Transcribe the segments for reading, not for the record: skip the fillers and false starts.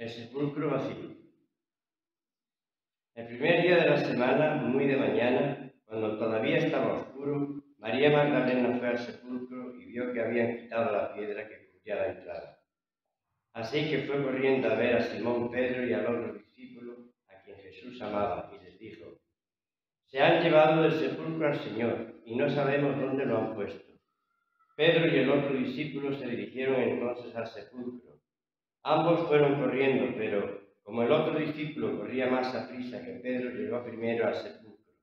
El sepulcro vacío. El primer día de la semana, muy de mañana, cuando todavía estaba oscuro, María Magdalena fue al sepulcro y vio que habían quitado la piedra que cubría la entrada. Así que fue corriendo a ver a Simón Pedro y al otro discípulo, a quien Jesús amaba, y les dijo: «Se han llevado del sepulcro al Señor, y no sabemos dónde lo han puesto». Pedro y el otro discípulo se dirigieron entonces al sepulcro. Ambos fueron corriendo, pero como el otro discípulo corría más aprisa que Pedro, llegó primero al sepulcro.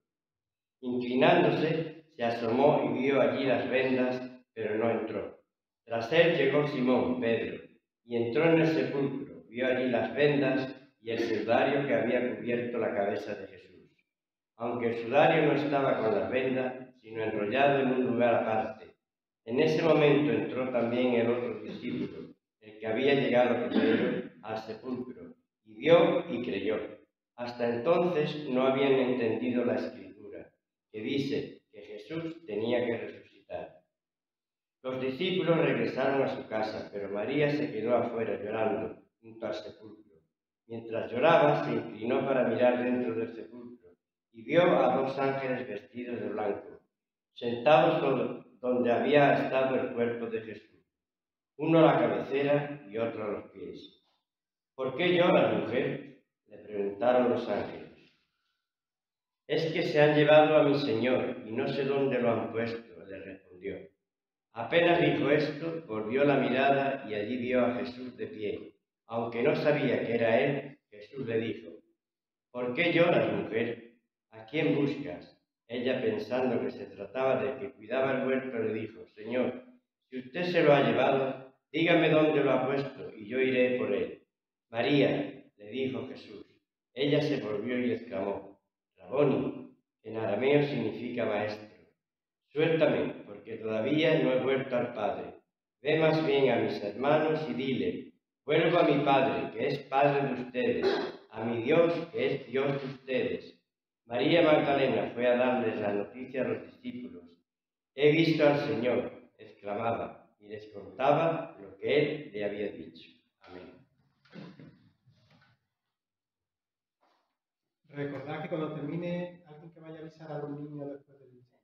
Inclinándose, se asomó y vio allí las vendas, pero no entró. Tras él llegó Simón, Pedro, y entró en el sepulcro, vio allí las vendas y el sudario que había cubierto la cabeza de Jesús, aunque el sudario no estaba con las vendas, sino enrollado en un lugar aparte. En ese momento entró también el otro discípulo, el que había llegado primero al sepulcro, y vio y creyó. Hasta entonces no habían entendido la Escritura, que dice que Jesús tenía que resucitar. Los discípulos regresaron a su casa, pero María se quedó afuera llorando junto al sepulcro. Mientras lloraba, se inclinó para mirar dentro del sepulcro y vio a dos ángeles vestidos de blanco, sentados donde había estado el cuerpo de Jesús, uno a la cabecera y otro a los pies. «¿Por qué lloras, mujer?», le preguntaron los ángeles. «Es que se han llevado a mi Señor y no sé dónde lo han puesto», le respondió. Apenas dijo esto, volvió la mirada y allí vio a Jesús de pie. Aunque no sabía que era él, Jesús le dijo: «¿Por qué lloras, mujer? ¿A quién buscas?». Ella, pensando que se trataba del que cuidaba el huerto, le dijo: «Señor, si usted se lo ha llevado, dígame dónde lo ha puesto y yo iré por él». «María», le dijo Jesús. Ella se volvió y exclamó: «Raboni», que en arameo significa maestro. «Suéltame, porque todavía no he vuelto al Padre. Ve más bien a mis hermanos y dile: vuelvo a mi Padre, que es Padre de ustedes, a mi Dios, que es Dios de ustedes». María Magdalena fue a darles la noticia a los discípulos. «He visto al Señor», exclamaba, y les contaba lo que Él le había dicho. Amén. Recordad que cuando termine, alguien que vaya a avisar a los niños después del liceo.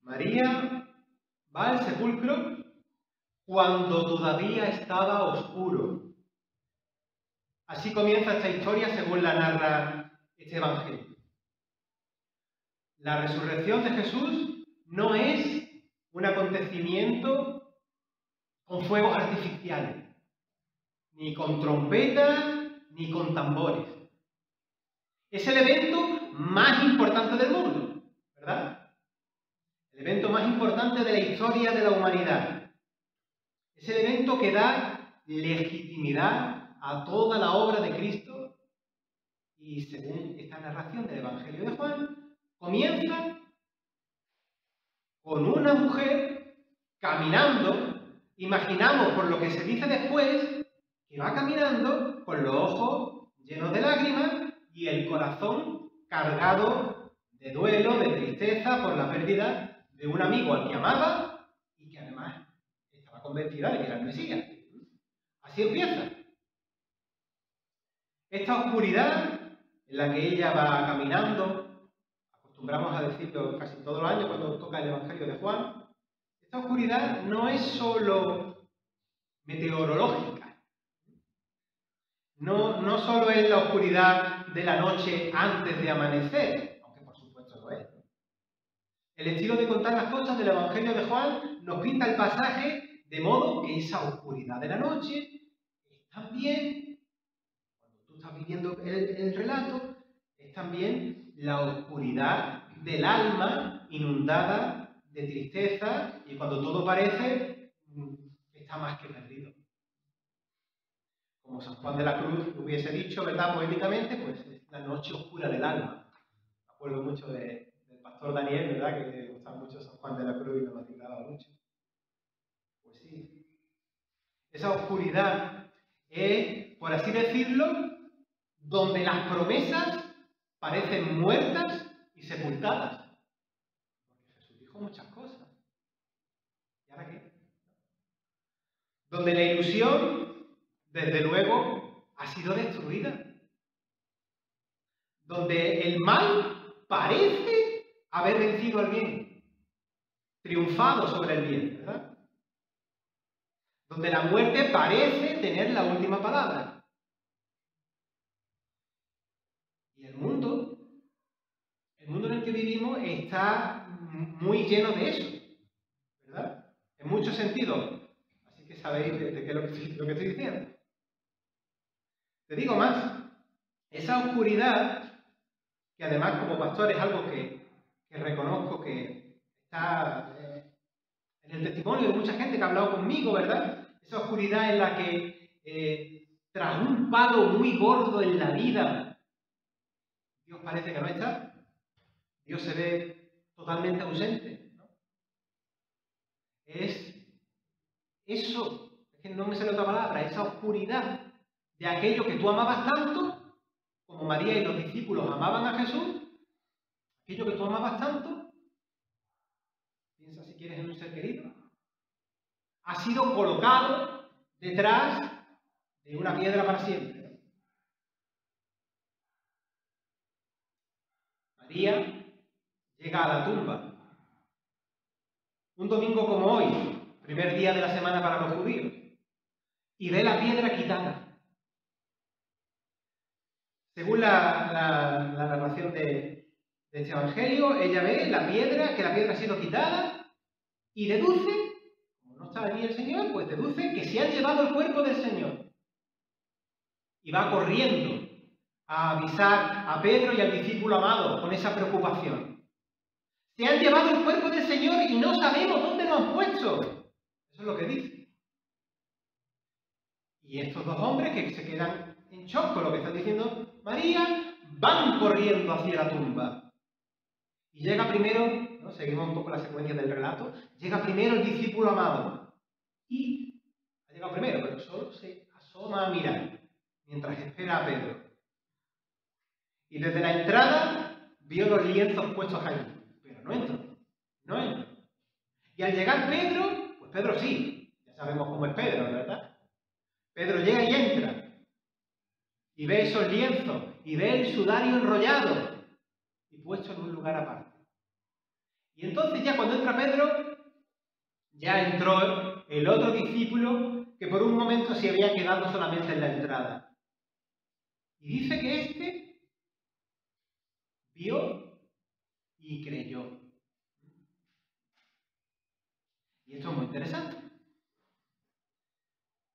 María va al sepulcro cuando todavía estaba oscuro. Así comienza esta historia según la narra este evangelio. La resurrección de Jesús no es un acontecimiento con fuegos artificiales, ni con trompetas, ni con tambores. Es el evento más importante del mundo, ¿verdad? El evento más importante de la historia de la humanidad. Es el evento que da legitimidad a toda la obra de Cristo y, según esta narración del Evangelio de Juan, comienza con una mujer caminando. Imaginamos, por lo que se dice después, que va caminando con los ojos llenos de lágrimas y el corazón cargado de duelo, de tristeza por la pérdida de un amigo al que amaba y que además estaba convencida de que era el Mesías. Así empieza. Esta oscuridad en la que ella va caminando, acostumbramos a decirlo casi todos los años cuando toca el Evangelio de Juan, esta oscuridad no es solo meteorológica, no solo es la oscuridad de la noche antes de amanecer, aunque por supuesto lo es. El estilo de contar las cosas del Evangelio de Juan nos pinta el pasaje de modo que esa oscuridad de la noche es también, cuando tú estás viviendo el relato, es también la oscuridad del alma inundada de tristeza y cuando todo parece está más que perdido. Como San Juan de la Cruz hubiese dicho, ¿verdad? Poéticamente, pues es la noche oscura del alma. Me acuerdo mucho del pastor Daniel, ¿verdad? Que le gustaba mucho San Juan de la Cruz y lo vacilaba mucho. Pues sí. Esa oscuridad es, por así decirlo, donde las promesas parecen muertas y sepultadas. Porque Jesús dijo muchas cosas. ¿Y ahora qué? Donde la ilusión, desde luego, ha sido destruida. Donde el mal parece haber vencido al bien, triunfado sobre el bien, ¿verdad? Donde la muerte parece tener la última palabra. Y el mundo en el que vivimos está muy lleno de eso, ¿verdad? En muchos sentidos. Así que sabéis de qué es lo que estoy diciendo. Te digo más, esa oscuridad, que además como pastor es algo que reconozco que está en el testimonio de mucha gente que ha hablado conmigo, ¿verdad? Esa oscuridad en la que tras un palo muy gordo en la vida, Dios parece que no está. Dios se ve totalmente ausente, ¿no? Es eso, es que no me sale otra palabra, esa oscuridad de aquello que tú amabas tanto, como María y los discípulos amaban a Jesús, aquello que tú amabas tanto, piensa si quieres en un ser querido, ha sido colocado detrás de una piedra para siempre. María llega a la tumba un domingo como hoy, primer día de la semana para los judíos, y ve la piedra quitada. Según la narración de este evangelio, ella ve que la piedra ha sido quitada y deduce, como no está allí el Señor, pues deduce que se han llevado el cuerpo del Señor. Y va corriendo a avisar a Pedro y al discípulo amado con esa preocupación. Se han llevado el cuerpo del Señor y no sabemos dónde lo han puesto. Eso es lo que dice. Y estos dos hombres que se quedan en shock con lo que está diciendo María, van corriendo hacia la tumba. Y llega primero, ¿no? Seguimos un poco la secuencia del relato, llega primero el discípulo amado. Y ha llegado primero, pero solo se asoma a mirar, mientras espera a Pedro. Y desde la entrada vio los lienzos puestos ahí, pero no entró. Y al llegar Pedro, pues Pedro sí, ya sabemos cómo es Pedro, ¿verdad? Pedro llega y entra, y ve esos lienzos, y ve el sudario enrollado, y puesto en un lugar aparte. Y entonces ya cuando entra Pedro, ya entró el otro discípulo que por un momento se había quedado solamente en la entrada. Y dice que éste vio y creyó. Y esto es muy interesante.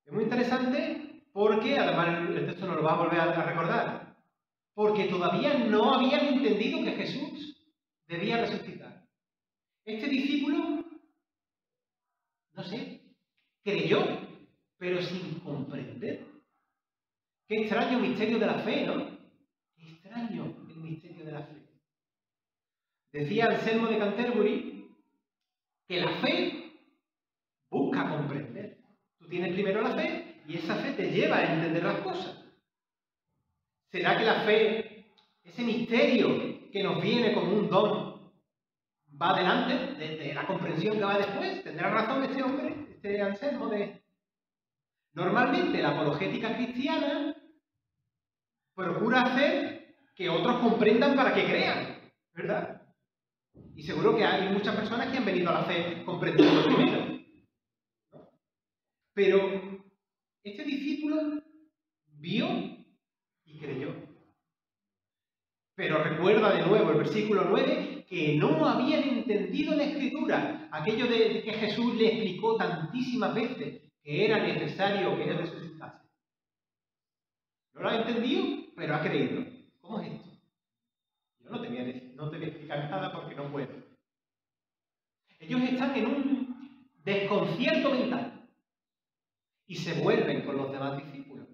Es muy interesante porque, además el texto nos lo va a volver a recordar, porque todavía no habían entendido que Jesús debía resucitar. Este discípulo, no sé, creyó, pero sin comprender. Qué extraño misterio de la fe, ¿no? Qué extraño el misterio de la fe. Decía Anselmo de Canterbury que la fe busca comprender. Tú tienes primero la fe y esa fe te lleva a entender las cosas. ¿Será que la fe, ese misterio que nos viene como un don, va adelante de la comprensión que va después? ¿Tendrá razón este hombre, este Anselmo? Normalmente la apologética cristiana procura hacer que otros comprendan para que crean, ¿verdad? Y seguro que hay muchas personas que han venido a la fe comprendiendo primero, ¿no? Pero este discípulo vio y creyó. Pero recuerda de nuevo el versículo 9 que no habían entendido la Escritura, aquello de que Jesús le explicó tantísimas veces que era necesario que él resucitase. No lo ha entendido, pero ha creído. ¿Cómo es esto? Yo no te voy a explicar nada porque no puedo. Ellos están en un desconcierto mental y se vuelven con los demás discípulos.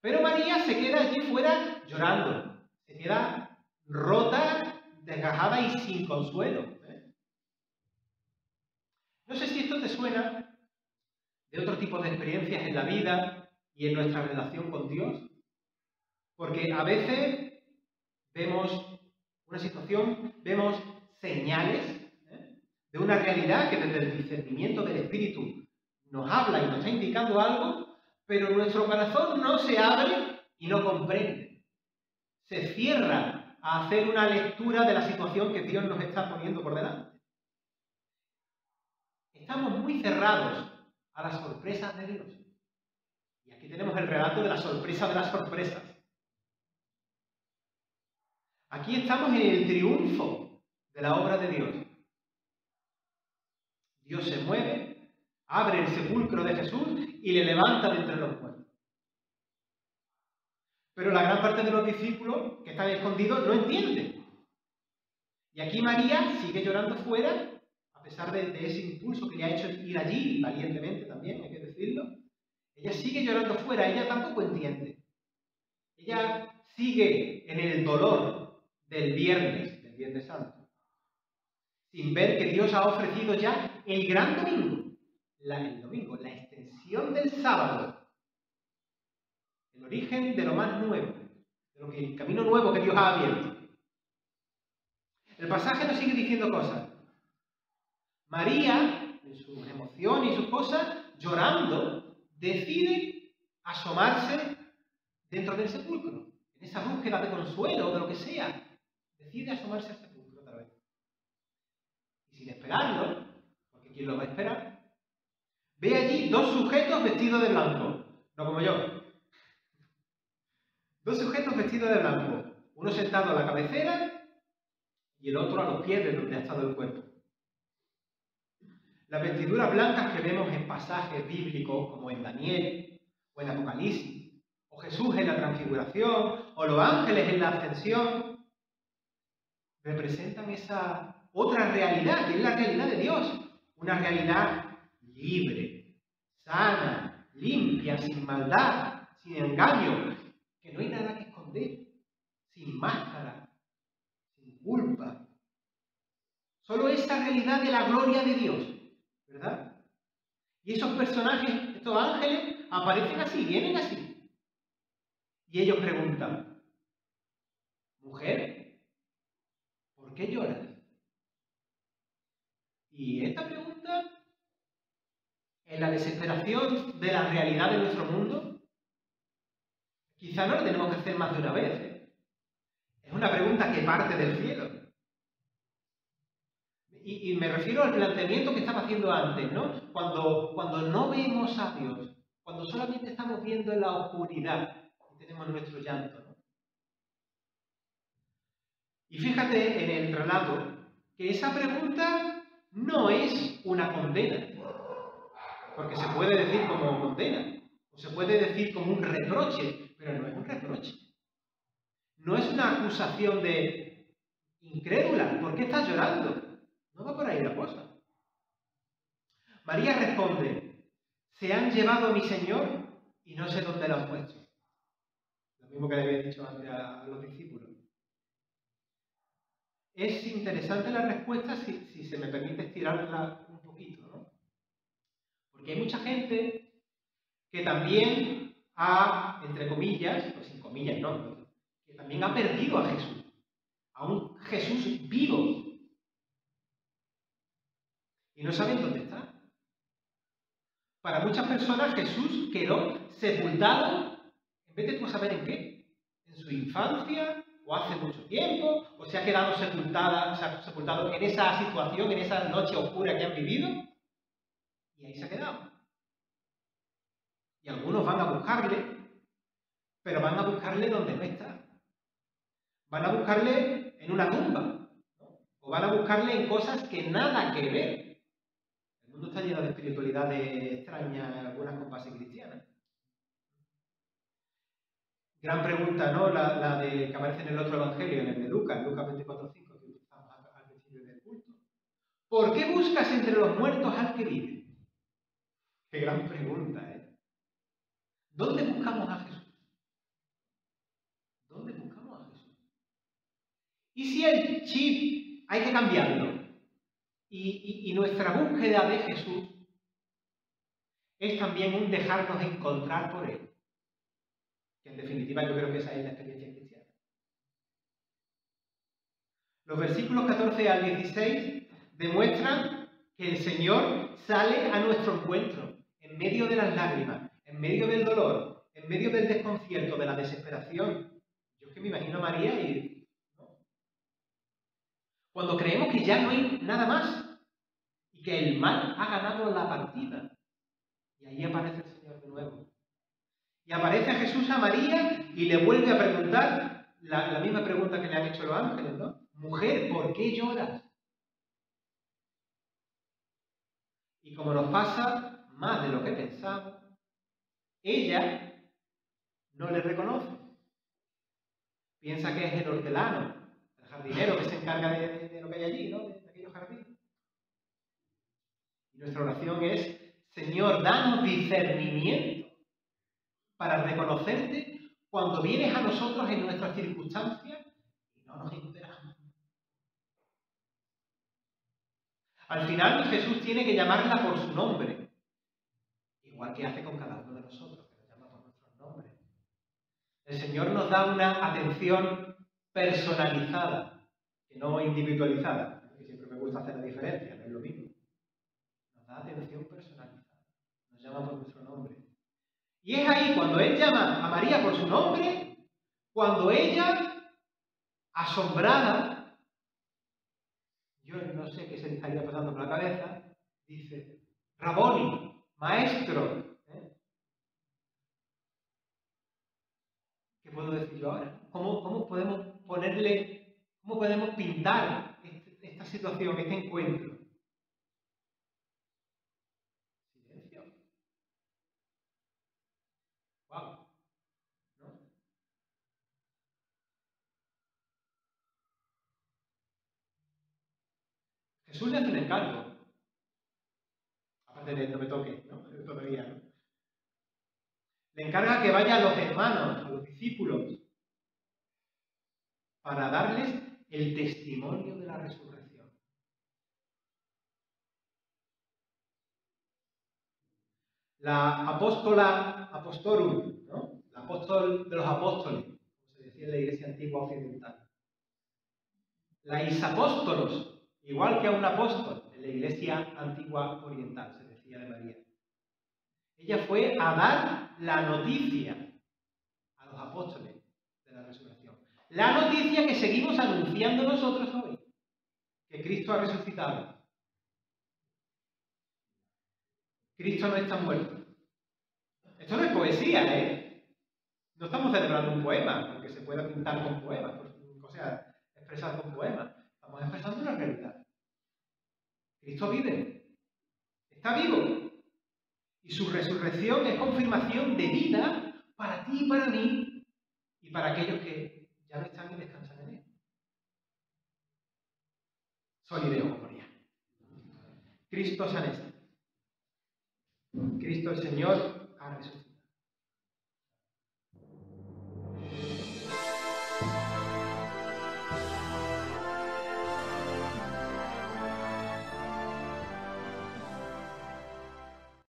Pero María se queda allí fuera llorando, se queda rota, desgajada y sin consuelo. No sé si esto te suena de otro tipo de experiencias en la vida y en nuestra relación con Dios, porque a veces vemos una situación, vemos señales de una realidad que desde el discernimiento del Espíritu nos habla y nos está indicando algo, pero nuestro corazón no se abre y no comprende. Se cierra a hacer una lectura de la situación que Dios nos está poniendo por delante. Estamos muy cerrados a las sorpresas de Dios. Y aquí tenemos el relato de la sorpresa de las sorpresas. Aquí estamos en el triunfo de la obra de Dios. Dios se mueve, abre el sepulcro de Jesús y le levanta de entre los muertos. Pero la gran parte de los discípulos que están escondidos no entienden. Y aquí María sigue llorando fuera, a pesar de ese impulso que le ha hecho ir allí, valientemente también, hay que decirlo. Ella sigue llorando fuera, ella tampoco entiende. Ella sigue en el dolor del Viernes Santo, sin ver que Dios ha ofrecido ya el gran domingo, la extensión del sábado, el origen de lo más nuevo, el camino nuevo que Dios ha abierto. El pasaje nos sigue diciendo cosas. María, en sus emociones y sus cosas, llorando, decide asomarse dentro del sepulcro, en esa búsqueda de consuelo o de lo que sea. Decide asomarse al sepulcro otra vez. Y sin esperarlo, porque ¿quién lo va a esperar? Ve allí dos sujetos vestidos de blanco, no como yo. Dos sujetos vestidos de blanco, uno sentado a la cabecera y el otro a los pies de donde ha estado el cuerpo. Las vestiduras blancas que vemos en pasajes bíblicos como en Daniel o en Apocalipsis, o Jesús en la Transfiguración, o los ángeles en la Ascensión, representan esa otra realidad, que es la realidad de Dios, una realidad libre, sana, limpia, sin maldad, sin engaño, que no hay nada que esconder, sin máscara, sin culpa. Solo esa realidad de la gloria de Dios, ¿verdad? Y esos personajes, estos ángeles, aparecen así, vienen así. Y ellos preguntan, mujer, ¿por qué lloras? Y esta pregunta, en la desesperación de la realidad de nuestro mundo, quizá no la tenemos que hacer más de una vez. Es una pregunta que parte del cielo. Y me refiero al planteamiento que estaba haciendo antes, ¿no? Cuando no vemos a Dios, cuando solamente estamos viendo en la oscuridad y tenemos nuestro llanto, ¿no? Y fíjate en el relato que esa pregunta no es una condena, porque se puede decir como condena, o se puede decir como un reproche, pero no es un reproche. No es una acusación de incrédula, ¿por qué estás llorando? No va por ahí la cosa. María responde, se han llevado a mi Señor y no sé dónde lo han puesto. Lo mismo que le había dicho antes a los discípulos. Es interesante la respuesta si se me permite estirarla un poquito, ¿no? Porque hay mucha gente que también ha, entre comillas, o sin comillas, no, que también ha perdido a Jesús, a un Jesús vivo. Y no saben dónde está. Para muchas personas Jesús quedó sepultado, en vez de tú saber en qué, en su infancia, o hace mucho tiempo, o se ha quedado sepultado en esa situación, en esa noche oscura que han vivido, y ahí se ha quedado. Y algunos van a buscarle, pero van a buscarle donde no está. Van a buscarle en una tumba, ¿no? O van a buscarle en cosas que nada que ver. El mundo está lleno de espiritualidades extrañas, algunas con base cristiana. Gran pregunta, ¿no? La de que aparece en el otro evangelio, en el de Lucas 24:5, que utilizamos al principio del culto. ¿Por qué buscas entre los muertos al que vive? Qué gran pregunta, ¿eh? ¿Dónde buscamos a Jesús? ¿Dónde buscamos a Jesús? ¿Y si el chip hay que cambiarlo? Y nuestra búsqueda de Jesús es también un dejarnos encontrar por Él. Que en definitiva yo creo que esa es la experiencia cristiana. Los versículos 14 al 16 demuestran que el Señor sale a nuestro encuentro en medio de las lágrimas, en medio del dolor, en medio del desconcierto, de la desesperación. Yo es que me imagino a María y... ¿no? Cuando creemos que ya no hay nada más y que el mal ha ganado la partida. Y ahí aparece el Señor de nuevo. Y aparece a Jesús a María y le vuelve a preguntar la misma pregunta que le han hecho los ángeles, ¿no? Mujer, ¿por qué lloras? Y como nos pasa más de lo que pensamos, ella no le reconoce. Piensa que es el hortelano, el jardinero que se encarga de lo que hay allí, ¿no? De aquellos jardines. Y nuestra oración es, Señor, danos discernimiento para reconocerte cuando vienes a nosotros en nuestras circunstancias y no nos enteramos. Al final Jesús tiene que llamarla por su nombre, igual que hace con cada uno de nosotros, que nos llama por nuestros nombres. El Señor nos da una atención personalizada, que no individualizada, que siempre me gusta hacer la diferencia, no es lo mismo. Nos da atención personalizada, nos llama por nuestro nombre. Y es ahí cuando Él llama a María por su nombre, cuando ella, asombrada, yo no sé qué se le estaría pasando por la cabeza, dice, Raboni, maestro. ¿Qué puedo decir yo ahora? ¿Cómo podemos ponerle, cómo podemos pintar esta situación, este encuentro? Silencio. Wow. ¿No? Jesús le hace un encargo. Aparte de no me toques, ¿no? Todavía, ¿no? Le encarga que vaya a los hermanos, a los discípulos, para darles el testimonio de la resurrección. La apóstola apostorum, ¿no? El apóstol de los apóstoles, como se decía en la iglesia antigua occidental. La isapóstolos, igual que a un apóstol en la iglesia antigua oriental, se decía de María. Ella fue a dar la noticia a los apóstoles de la resurrección. La noticia que seguimos anunciando nosotros hoy, que Cristo ha resucitado. Cristo no está muerto. Esto no es poesía, ¿eh? No estamos celebrando un poema, aunque se pueda pintar con poemas, o sea, expresar con poemas. Estamos expresando una realidad. Cristo vive. Está vivo. Y su resurrección es confirmación de vida para ti y para mí y para aquellos que ya no están y descansan en él. Solideo Gloria. Cristo sanesta. Cristo el Señor ha resucitado.